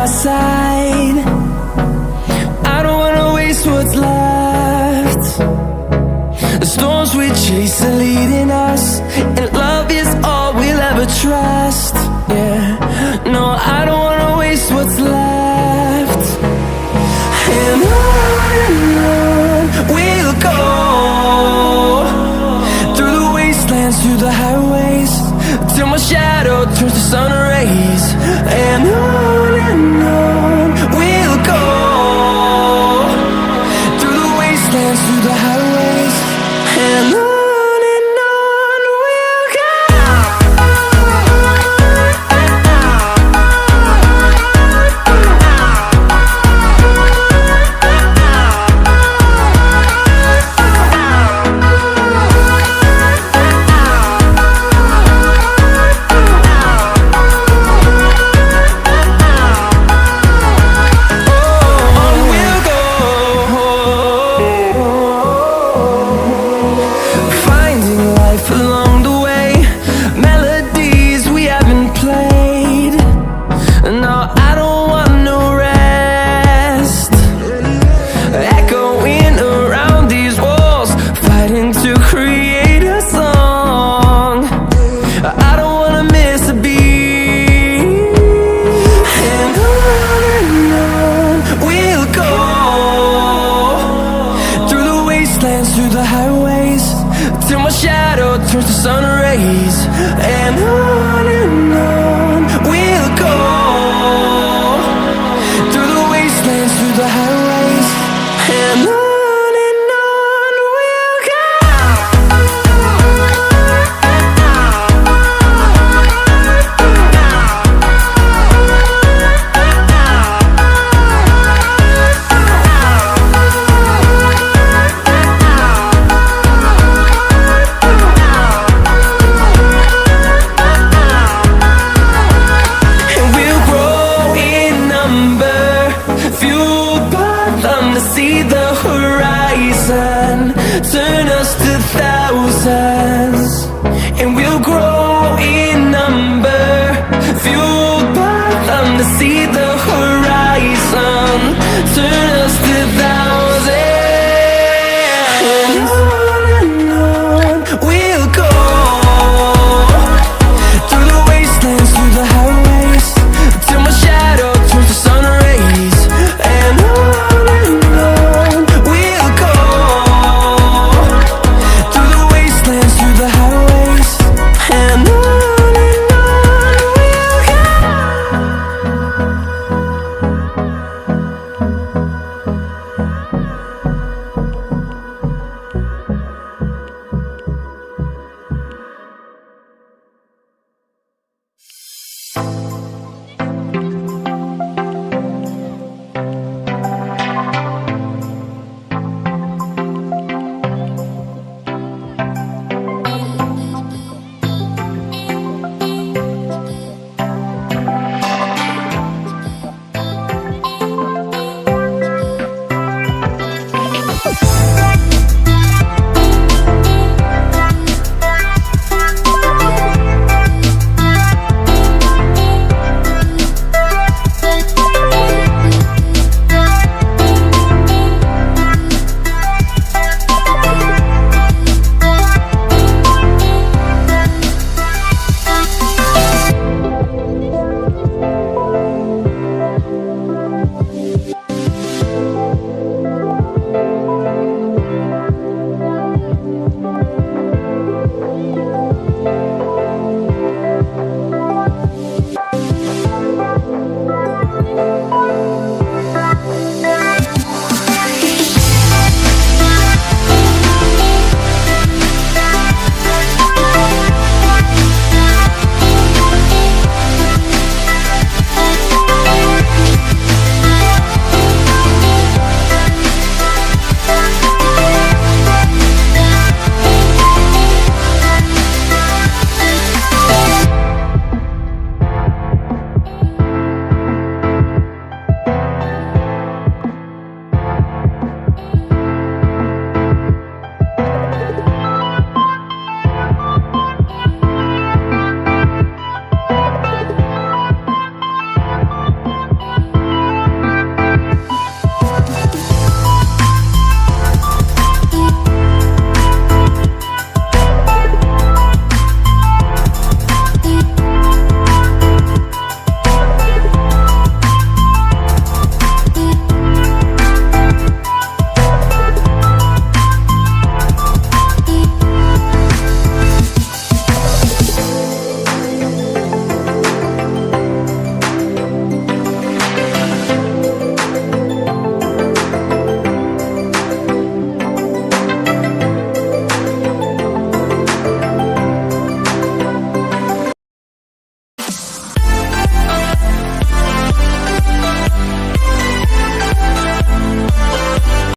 my side. I don't wanna waste what's left. The storms we chase are leading us, and love is all we'll ever trust. Yeah, no, I don't wanna waste what's left. And on we'll go, through the wastelands, through the highways, till my shadow turns to sun rays. And on we'll go, through the wastelands, through the highways, and on we'll go. Through the highways, till my shadow turns to sun rays. And on